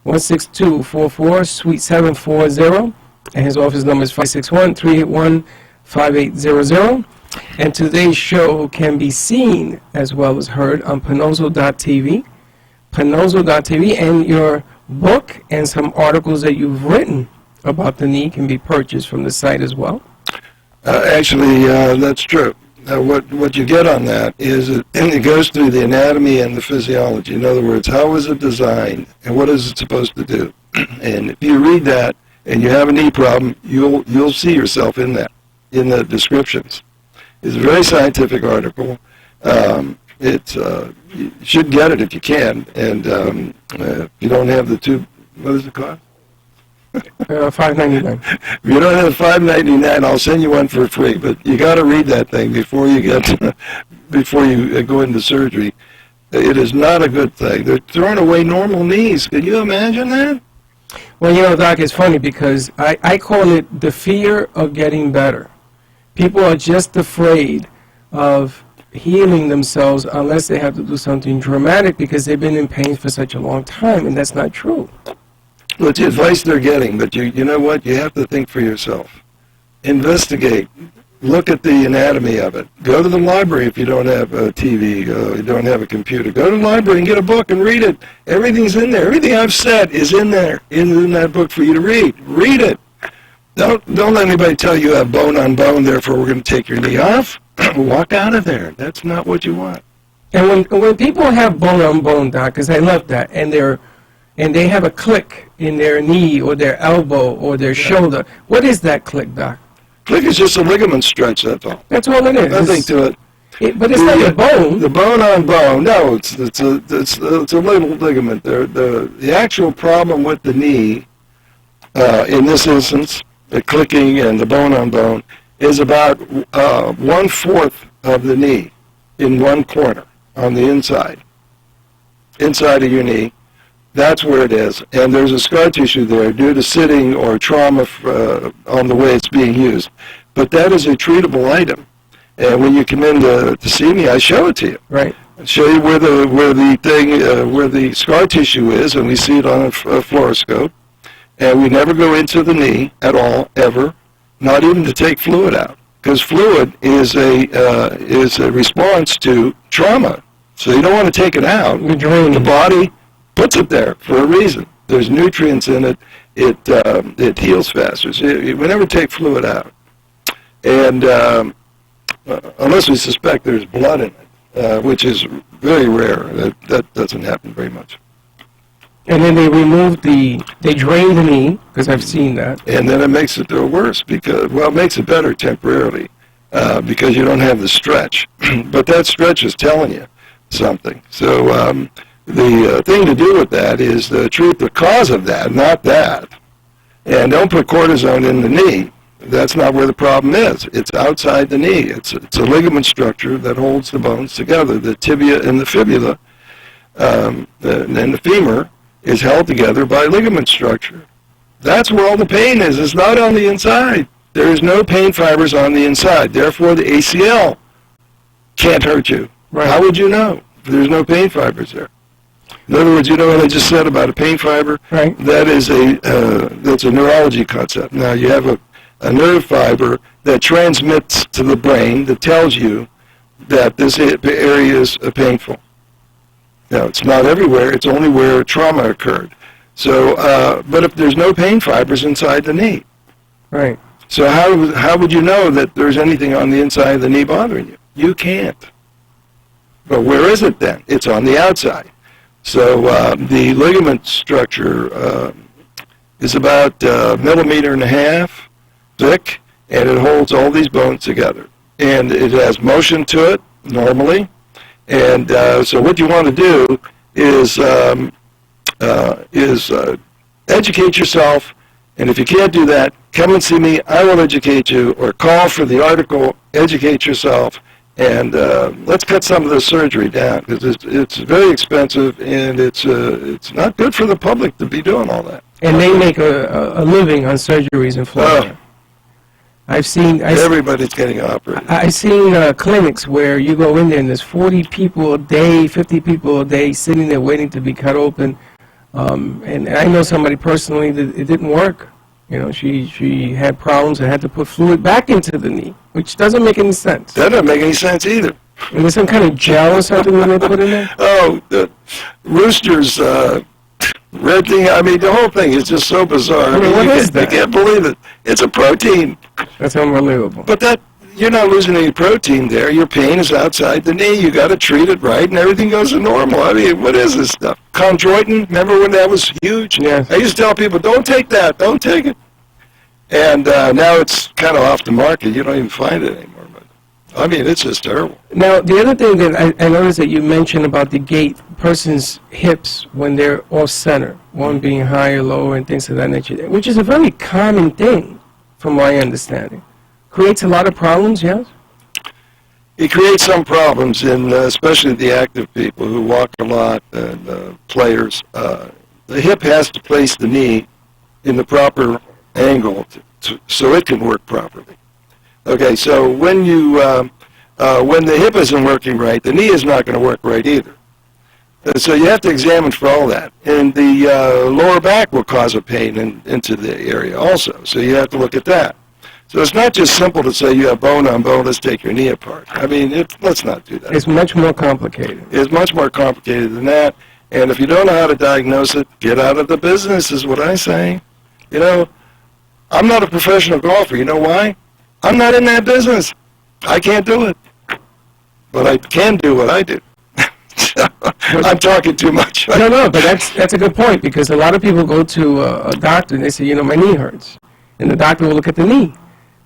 16244, Suite 740. And his office number is 561-381-5800. And today's show can be seen as well as heard on Pannozzo.tv. Pannozzo.tv, and your book and some articles that you've written about the knee can be purchased from the site as well? Actually, that's true. What you get on that is it goes through the anatomy and the physiology. In other words, how is it designed and what is it supposed to do? And if you read that and you have a knee problem, you'll see yourself in that, in the descriptions. It's a very scientific article. You should get it if you can. And if you don't have the two, what does it cost? $5.99. If you don't have $5.99, I'll send you one for free. But you got to read that thing before you go into surgery. It is not a good thing. They're throwing away normal knees. Can you imagine that? Well, you know, Doc, it's funny because I call it the fear of getting better. People are just afraid of healing themselves unless they have to do something dramatic because they've been in pain for such a long time, and that's not true. Well, it's the advice they're getting, but you know what? You have to think for yourself. Investigate. Look at the anatomy of it. Go to the library if you don't have a TV, you don't have a computer. Go to the library and get a book and read it. Everything's in there. Everything I've said is in there, in that book for you to read. Read it. Don't let anybody tell you have bone on bone, therefore we're going to take your knee off. Walk out of there. That's not what you want. And when people have bone on bone, Doc, because I love that, and they have a click in their knee or their elbow or their shoulder, what is that click, Doc? Click is just a ligament stretch, that's all. That's all it is. Nothing to it. But it's not a bone. The bone on bone, no, it's a little ligament there. The actual problem with the knee, in this instance, the clicking and the bone on bone, is about 1/4 of the knee in one corner on the inside of your knee. That's where it is, and there's a scar tissue there due to sitting or trauma on the way it's being used. But that is a treatable item, and when you come in to see me, I show it to you. Right. I show you where the scar tissue is, and we see it on a fluoroscope. And we never go into the knee at all, ever, not even to take fluid out, because fluid is a response to trauma. So you don't want to take it out. The body puts it there for a reason. There's nutrients in it. It heals faster. So we never take fluid out, and unless we suspect there's blood in it, which is very rare. That doesn't happen very much. And then they drain the knee, because I've seen that. And then it makes it worse because, well, it makes it better temporarily because you don't have the stretch. But that stretch is telling you something. So the thing to do with that is to treat the cause of that, not that. And don't put cortisone in the knee. That's not where the problem is. It's outside the knee. It's a ligament structure that holds the bones together, the tibia and the fibula, and the femur is held together by ligament structure. That's where all the pain is. It's not on the inside. There is no pain fibers on the inside. Therefore, the ACL can't hurt you. Right. How would you know if there's no pain fibers there? In other words, you know what I just said about a pain fiber? Right. That's a neurology concept. Now, you have a nerve fiber that transmits to the brain that tells you that this area is painful. Now, it's not everywhere. It's only where trauma occurred. So, but if there's no pain fibers inside the knee, right? So how would you know that there's anything on the inside of the knee bothering you? You can't. But where is it then? It's on the outside. So the ligament structure is about 1.5 millimeters thick, and it holds all these bones together. And it has motion to it normally. And so what you want to do is educate yourself, and if you can't do that, come and see me. I will educate you, or call for the article, educate yourself, and let's cut some of the surgery down, because it's very expensive, and it's not good for the public to be doing all that. And they make a living on surgeries in Florida. Everybody's getting operated. I've seen clinics where you go in there and there's 40 people a day, 50 people a day sitting there waiting to be cut open. And I know somebody personally that it didn't work. You know, she had problems and had to put fluid back into the knee, which doesn't make any sense. That doesn't make any sense either. And there's some kind of gel or something that they put in there? Oh, the roosters Red thing, I mean, the whole thing is just so bizarre. I mean, what is that? You can't believe it. It's a protein. That's unbelievable. But you're not losing any protein there. Your pain is outside the knee. You got to treat it right, and everything goes to normal. I mean, what is this stuff? Chondroitin, remember when that was huge? Yes. I used to tell people, don't take that, don't take it. And now it's kind of off the market. You don't even find it anymore. But I mean, it's just terrible. Now, the other thing that I noticed that you mentioned about the gait, person's hips when they're off center, one being higher, lower, and things of that nature, which is a very common thing, from my understanding. Creates a lot of problems, yes? It creates some problems, in especially the active people who walk a lot and players. The hip has to place the knee in the proper angle so it can work properly. Okay, so when the hip isn't working right, the knee is not going to work right either. So you have to examine for all that. And the lower back will cause a pain into the area also, so you have to look at that. So it's not just simple to say you have bone on bone, let's take your knee apart. I mean, let's not do that. It's much more complicated. It's much more complicated than that. And if you don't know how to diagnose it, get out of the business is what I say. You know, I'm not a professional golfer. You know why? I'm not in that business. I can't do it. But I can do what I do. I'm talking too much. No, but that's a good point, because a lot of people go to a doctor and they say, you know, my knee hurts. And the doctor will look at the knee.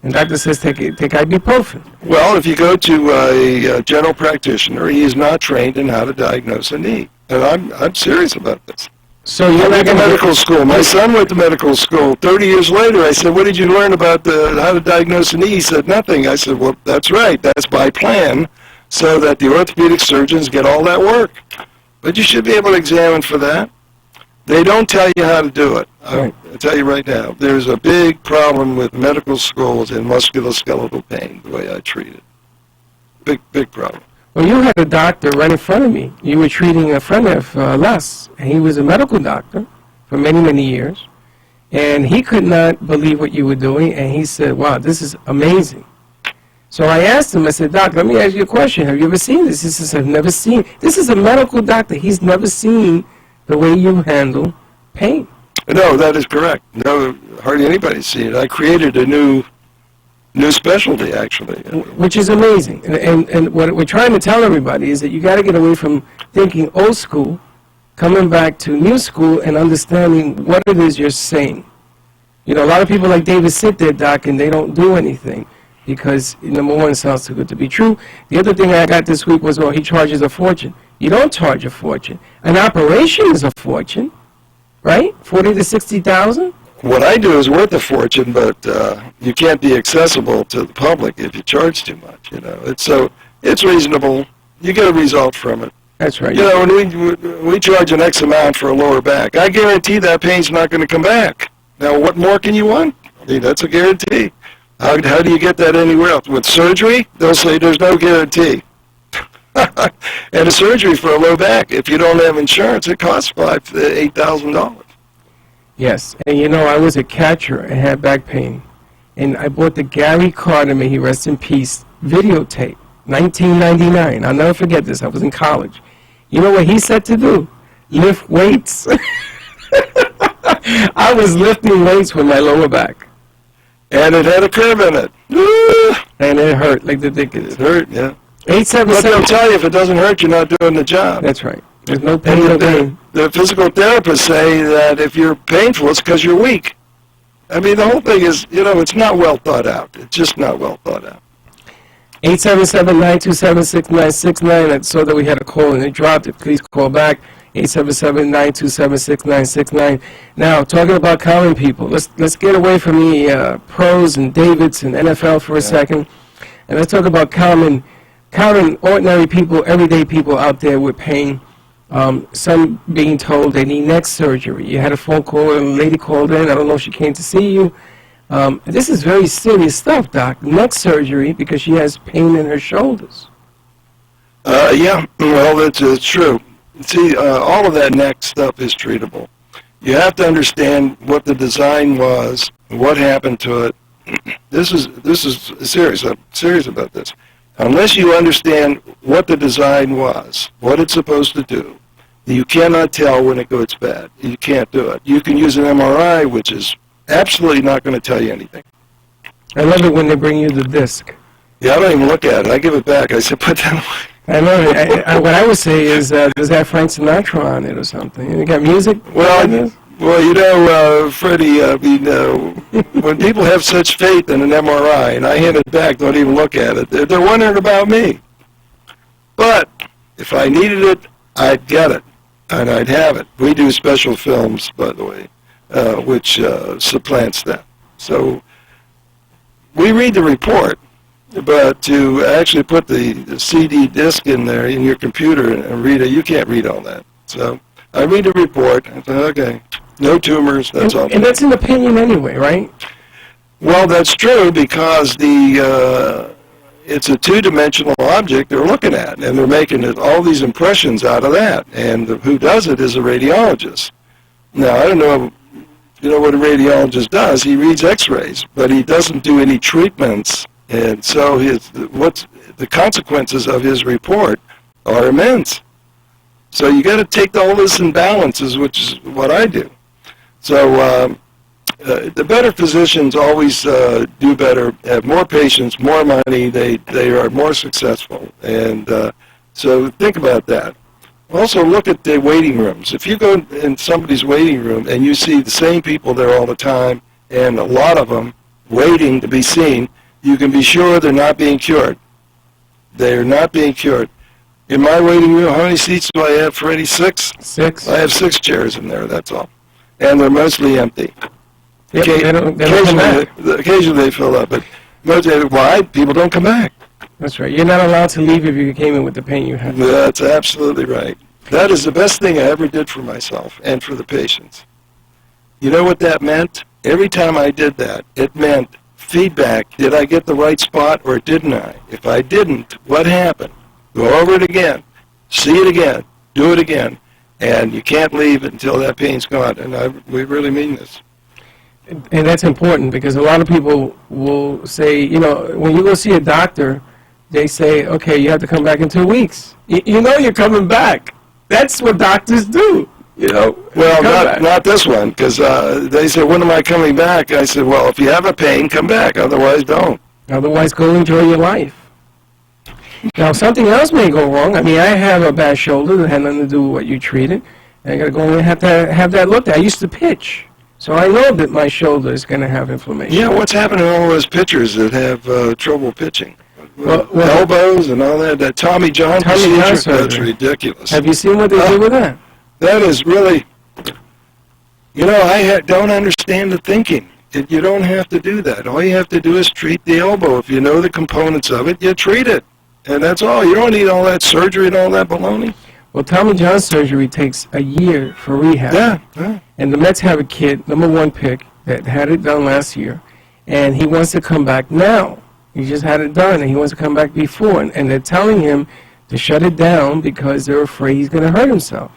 And the doctor says, take ibuprofen. Well, if you go to a general practitioner, he is not trained in how to diagnose a knee. And I'm serious about this. So I you're went not to going medical school. My son went to medical school. 30 years later, I said, what did you learn about how to diagnose a knee? He said, nothing. I said, well, that's right. That's by plan, so that the orthopedic surgeons get all that work. But you should be able to examine for that. They don't tell you how to do it. Right. I'll tell you right now, there's a big problem with medical schools and musculoskeletal pain, the way I treat it. Big problem. Well, you had a doctor right in front of me. You were treating a friend of Les, and he was a medical doctor for many, many years. And he could not believe what you were doing, and he said, wow, this is amazing. So I asked him, I said, Doc, let me ask you a question. Have you ever seen this? He says, I've never seen. This is a medical doctor. He's never seen the way you handle pain. No, that is correct. No, hardly anybody's seen it. I created a new specialty, actually. Which is amazing. And what we're trying to tell everybody is that you got to get away from thinking old school, coming back to new school, and understanding what it is you're saying. You know, a lot of people like David sit there, Doc, and they don't do anything because, number one, it sounds too good to be true. The other thing I got this week was, well, he charges a fortune. You don't charge a fortune. An operation is a fortune, right? 40 to 60,000. What I do is worth a fortune, but you can't be accessible to the public if you charge too much. You know, it's reasonable. You get a result from it. That's right. You know, when we charge an X amount for a lower back, I guarantee that pain's not going to come back. Now, what more can you want? I mean, that's a guarantee. How do you get that anywhere else? With surgery, they'll say there's no guarantee. And a surgery for a low back, if you don't have insurance, it costs $5,000 to $8,000. Yes, and you know, I was a catcher and had back pain, and I bought the Gary Carter, may he rest in peace, videotape, 1999. I'll never forget this. I was in college. You know what he said to do? Lift weights. I was lifting weights with my lower back. And it had a curve in it. And it hurt like the dickens. It hurt, yeah. 877. But they'll tell you if it doesn't hurt, you're not doing the job. That's right. There's no pain, no gain. The physical therapists say that if you're painful, it's because you're weak. I mean, the whole thing is, you know, it's not well thought out. It's just not well thought out. 877-927-6969. I saw that we had a call and it dropped it. Please call back. 877-927-6969. Now, talking about common people, let's get away from the pros and Davids and NFL for a second, and let's talk about common, ordinary people, everyday people out there with pain. Some being told they need neck surgery. You had a phone call, and a lady called in. I don't know if she came to see you. This is very serious stuff, Doc. Neck surgery because she has pain in her shoulders. Yeah, well, it's true. See, all of that neck stuff is treatable. You have to understand what the design was, what happened to it. This is serious. I'm serious about this. Unless you understand what the design was, what it's supposed to do, You cannot tell when it goes bad. You can't do it. You can use an MRI, which is absolutely not going to tell you anything. I love it when they bring you the disc. Yeah, I don't even look at it. I give it back. I said, put that away. I love it. What I would say is, does that have Frank Sinatra on it or something? And it got music? Well, you know, Freddie, when people have such faith in an MRI, and I hand it back, don't even look at it, they're wondering about me. But if I needed it, I'd get it, and I'd have it. We do special films, by the way, which supplants that. So we read the report, but to actually put the CD disc in there in your computer and read it, you can't read all that. So I read the report, and say, okay, no tumors, that's all. And that's an opinion anyway, right? Well, that's true because it's a two-dimensional object they're looking at, and they're making all these impressions out of that. And who does it is a radiologist. Now, I don't know, you know what a radiologist does. He reads X-rays, but he doesn't do any treatments. And so the consequences of his report are immense. So you got to take all this in balances, which is what I do. So the better physicians always do better, have more patients, more money, they are more successful. And so think about that. Also look at the waiting rooms. If you go in somebody's waiting room and you see the same people there all the time and a lot of them waiting to be seen, you can be sure they're not being cured. They're not being cured. In my waiting room, how many seats do I have, Freddie? 6? 6. I have 6 chairs in there, that's all. And they're mostly empty. Yep, they don't come back. Occasionally they fill up, but why? People don't come back. That's right. You're not allowed to leave if you came in with the pain you had. That's absolutely right. That is the best thing I ever did for myself and for the patients. You know what that meant? Every time I did that, it meant feedback. Did I get the right spot or didn't I? If I didn't, what happened? Go over it again. See it again. Do it again. And you can't leave until that pain's gone. And we really mean this. And that's important because a lot of people will say, you know, when you go see a doctor, they say, okay, you have to come back in 2 weeks. You know you're coming back. That's what doctors do, you know. Well, not this one, because they said, when am I coming back? I said, well, if you have a pain, come back. Otherwise, don't. Otherwise, go enjoy your life. Now, something else may go wrong. I mean, I have a bad shoulder that had nothing to do with what you treated. And I got to go and have that looked at. I used to pitch. So I know that my shoulder is going to have inflammation. Yeah, what's happening to all those pitchers that have trouble pitching? Well, elbows and all that. That Tommy John procedure, that's ridiculous. Have you seen what they do with that? That is really, you know, I don't understand the thinking. You don't have to do that. All you have to do is treat the elbow. If you know the components of it, you treat it. And that's all. You don't need all that surgery and all that baloney. Well, Tommy John surgery takes a year for rehab. Yeah. And the Mets have a kid, #1 pick, that had it done last year, and he wants to come back now. He just had it done, and he wants to come back before. And they're telling him to shut it down because they're afraid he's going to hurt himself.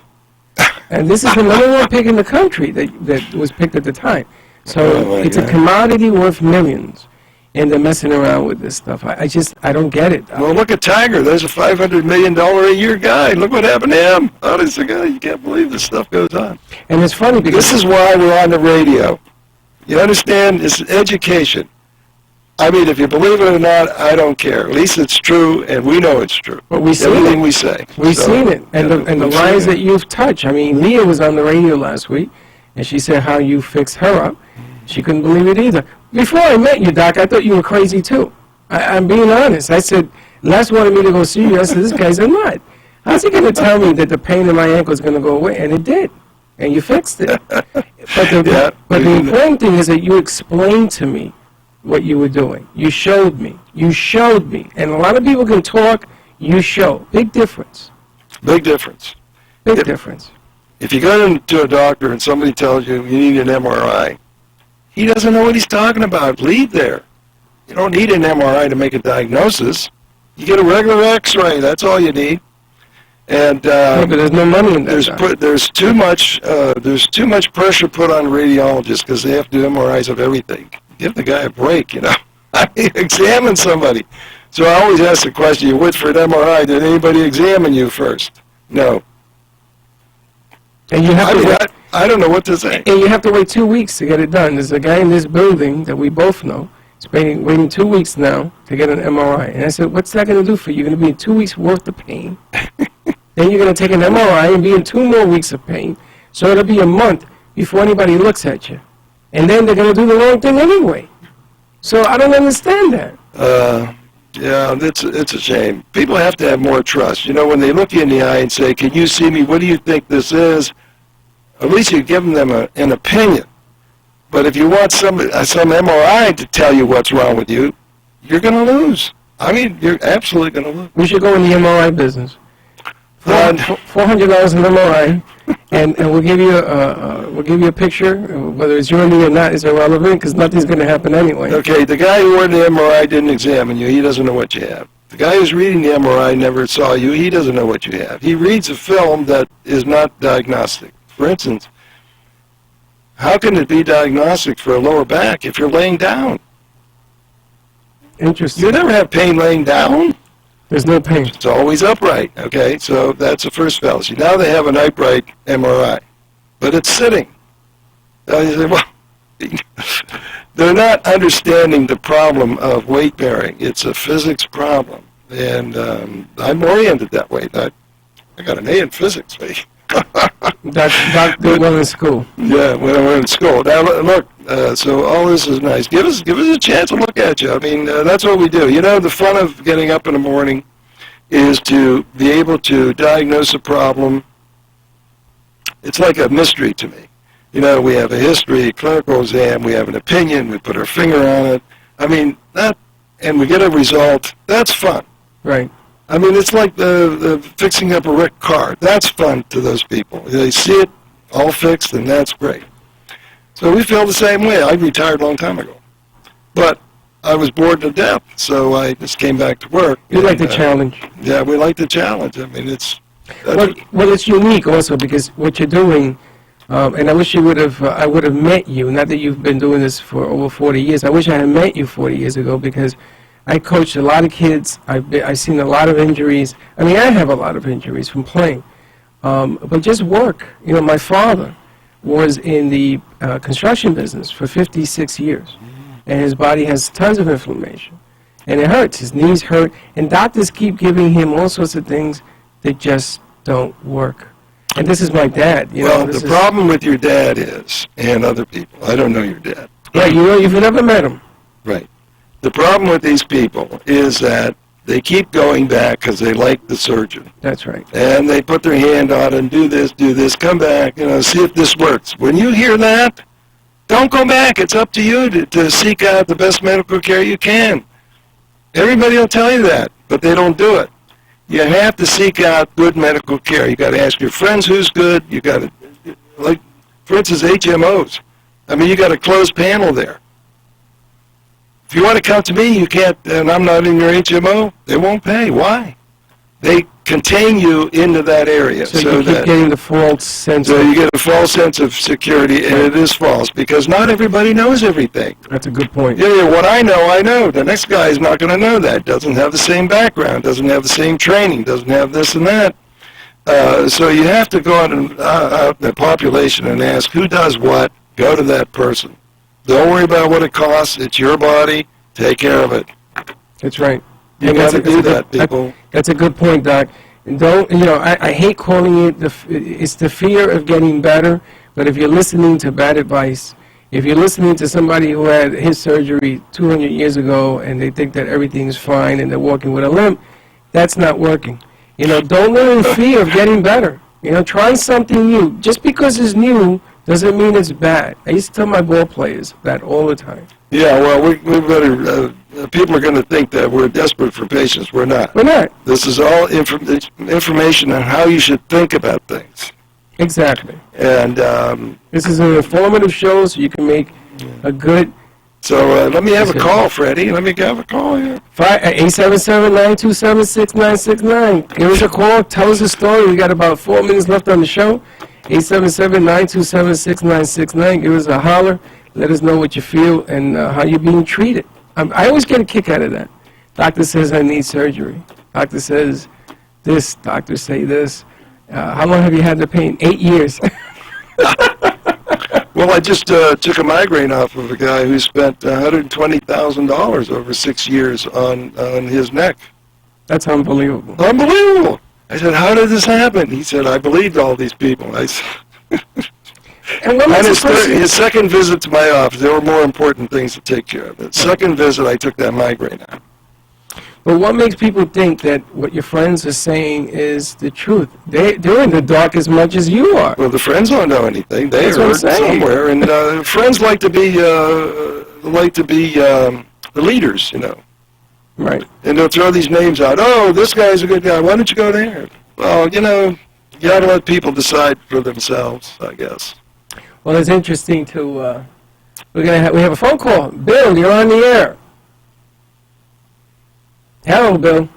And this is the #1 pick in the country that was picked at the time. So it's a commodity worth millions. And they're messing around with this stuff. I don't get it. Well, look at Tiger. There's a $500 million a year guy. Look what happened to him. Honestly, you can't believe this stuff goes on. And it's funny because this is why we're on the radio. You understand? It's education. I mean, if you believe it or not, I don't care. At least it's true, and we know it's true. But we see everything it. we say. We've seen it, and the lives that you've touched. I mean, Leah was on the radio last week, and she said how you fixed her up. She couldn't believe it either. Before I met you, Doc, I thought you were crazy too. I'm being honest. I said, Les wanted me to go see you. I said, this guy's a nut. How's he going to tell me that the pain in my ankle is going to go away? And it did. And you fixed it. But the important thing is that you explained to me what you were doing. You showed me. You showed me. And a lot of people can talk. You show. Big difference. Big difference. Big difference. If you go to a doctor and somebody tells you you need an MRI, he doesn't know what he's talking about. Leave there. You don't need an MRI to make a diagnosis. You get a regular X-ray. That's all you need. And but there's no money in that. There's too much pressure put on radiologists because they have to do MRIs of everything. Give the guy a break, you know. I mean, examine somebody. So I always ask the question: you went for an MRI? Did anybody examine you first? No. And you have to wait. I don't know what to say. And you have to wait 2 weeks to get it done. There's a guy in this building that we both know. He's waiting 2 weeks now to get an MRI. And I said, what's that going to do for you? You're going to be in 2 weeks worth of pain. Then you're going to take an MRI and be in 2 more weeks of pain. So it'll be a month before anybody looks at you. And then they're going to do the wrong thing anyway. So I don't understand that. Yeah, it's a shame. People have to have more trust. You know, when they look you in the eye and say, can you see me? What do you think this is? At least you're giving them an opinion. But if you want some MRI to tell you what's wrong with you, you're going to lose. I mean, you're absolutely going to lose. We should go in the MRI business. $400 an MRI, and we'll give you a picture. Whether it's your knee or not is irrelevant because nothing's going to happen anyway. Okay, the guy who ordered the MRI didn't examine you. He doesn't know what you have. The guy who's reading the MRI never saw you. He doesn't know what you have. He reads a film that is not diagnostic. For instance, how can it be diagnostic for a lower back if you're laying down? Interesting. You never have pain laying down. There's no pain. It's always upright, okay? So that's the first fallacy. Now they have an upright MRI, but it's sitting. Now you say, well, they're not understanding the problem of weight bearing. It's a physics problem, and I'm oriented that way. I got an A in physics, mate. That's Dr. well in school. Yeah, when I went in school. Now look, so all this is nice. Give us a chance to look at you. I mean, that's what we do. You know, the fun of getting up in the morning is to be able to diagnose a problem. It's like a mystery to me. You know, we have a history, clinical exam, we have an opinion, we put our finger on it. I mean, and we get a result. That's fun. Right. I mean, it's like the fixing up a wrecked car. That's fun to those people. They see it all fixed, and that's great. So we feel the same way. I retired a long time ago. But I was bored to death, so I just came back to work. You like the challenge. Yeah, we like the challenge. I mean, it's... Well, it's unique also because what you're doing, and I wish I would have met you, not that you've been doing this for over 40 years. I wish I had met you 40 years ago because I coached a lot of kids. I've seen a lot of injuries. I mean, I have a lot of injuries from playing. But just work. You know, my father was in the construction business for 56 years. And his body has tons of inflammation. And it hurts. His knees hurt. And doctors keep giving him all sorts of things that just don't work. And this is my dad. You well, know, the problem with your dad is, and other people, I don't know your dad. Right, you know, you've never met him. Right. The problem with these people is that they keep going back because they like the surgeon. That's right. And they put their hand on it and do this, come back, you know, see if this works. When you hear that, don't go back. It's up to you to seek out the best medical care you can. Everybody will tell you that, but they don't do it. You have to seek out good medical care. You got to ask your friends who's good. You got to, like, for instance, HMOs. I mean, you got a closed panel there. If you want to come to me, you can't, and I'm not in your HMO, they won't pay. Why? They contain you into that area. So you keep getting the false sense So of... you get a false sense of security, and it is false, because not everybody knows everything. That's a good point. Yeah, what I know. The next guy is not going to know that. Doesn't have the same background, doesn't have the same training, doesn't have this and that. So you have to go out in the population and ask who does what, go to that person. Don't worry about what it costs. It's your body. Take care of it. That's right. You got to do that, people. That's a good point, Doc. And don't, you know, I hate calling it, it's the fear of getting better, but if you're listening to bad advice, if you're listening to somebody who had his surgery 200 years ago and they think that everything's fine and they're walking with a limp, that's not working. You know, don't live in fear of getting better. You know, try something new. Just because it's new doesn't mean it's bad. I used to tell my ball players that all the time. Yeah, well, we better, people are going to think that we're desperate for patients. We're not. We're not. This is all information on how you should think about things. Exactly. And this is an informative show, so you can make a good... So let me have a call, Freddie. Let me have a call here. 877-927-6969. Give us a call. Tell us a story. We got about 4 minutes left on the show. 877-927-6969. Give us a holler. Let us know what you feel and how you're being treated. I always get a kick out of that. Doctor says I need surgery. Doctor says this. Doctor say this. How long have you had the pain? 8 years. Well, I just took a migraine off of a guy who spent $120,000 over 6 years on his neck. That's unbelievable. Unbelievable. I said, how did this happen? He said, I believed all these people. I said, And what and makes his second visit to my office, there were more important things to take care of. The second visit, I took that migraine out. But what makes people think that what your friends are saying is the truth? They're in the dark as much as you are. Well, the friends don't know anything. They That's what I'm heard saying. somewhere, and friends like to be the leaders, you know. Right. And they'll throw these names out. Oh, this guy's a good guy. Why don't you go there? Well, you know, you got to let people decide for themselves, I guess. Well, it's interesting to. We have a phone call. Bill, you're on the air. Hello, Bill.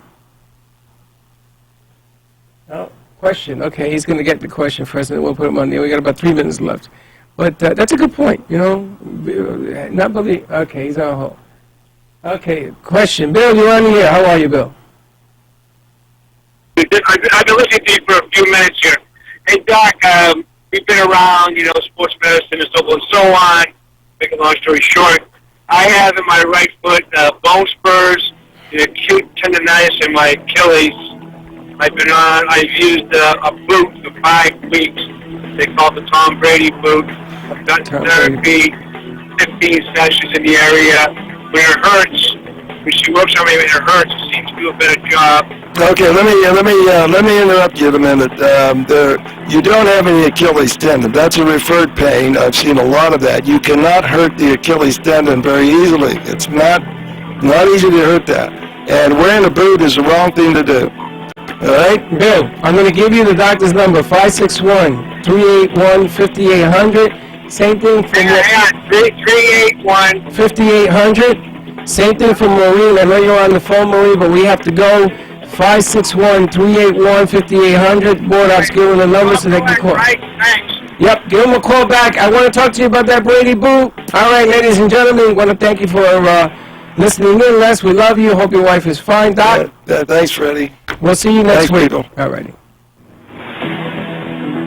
Oh, question. Okay, he's going to get the question first, and then we'll put him on there. We got about 3 minutes left. But that's a good point, you know. Not believe. Okay, he's on hold. Okay, question. Bill, you're on the air. How are you, Bill? I've been listening to you for a few minutes here. Hey, Doc, we've been around, you know, sports medicine and so forth and so on. Make a long story short, I have in my right foot bone spurs, the acute tendonitis in my Achilles. I've used a boot for 5 weeks. They call it the Tom Brady boot. I've done therapy, 15 sessions in the area. When it hurts, when she works on me, when it hurts, it seems to do a better job. Okay, let me interrupt you a minute. You don't have any Achilles tendon. That's a referred pain. I've seen a lot of that. You cannot hurt the Achilles tendon very easily. It's not easy to hurt that. And wearing a boot is the wrong thing to do. All right? Bill, I'm going to give you the doctor's number, 561-381-5800. Same thing for 381. 5800. Same thing for Maureen. I know you're on the phone, Maureen, but we have to go. 561-381-5800. Board ops, give them the number so they can call. Right, thanks. Yep, give them a call back. I want to talk to you about that Brady boot. All right, ladies and gentlemen, I want to thank you for listening in, Les. We love you. Hope your wife is fine, Doc. Thanks, Freddie. We'll see you next Thanks, week. people. All righty.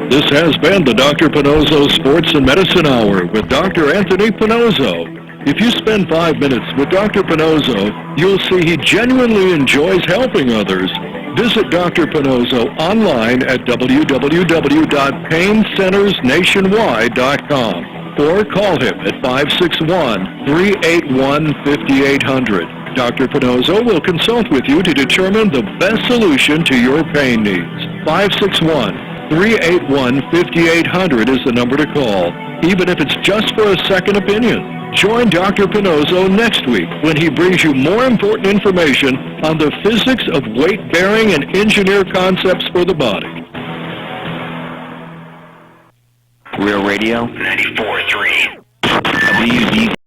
This has been the Dr. Pannozzo Sports and Medicine Hour with Dr. Anthony Pannozzo. If you spend 5 minutes with Dr. Pannozzo, you'll see he genuinely enjoys helping others. Visit Dr. Pannozzo online at www.paincentersnationwide.com or call him at 561-381-5800. Dr. Pannozzo will consult with you to determine the best solution to your pain needs. 561-381-5800 is the number to call, even if it's just for a second opinion. Join Dr. Pannozzo next week when he brings you more important information on the physics of weight-bearing and engineer concepts for the body. Real Radio 94.3 WD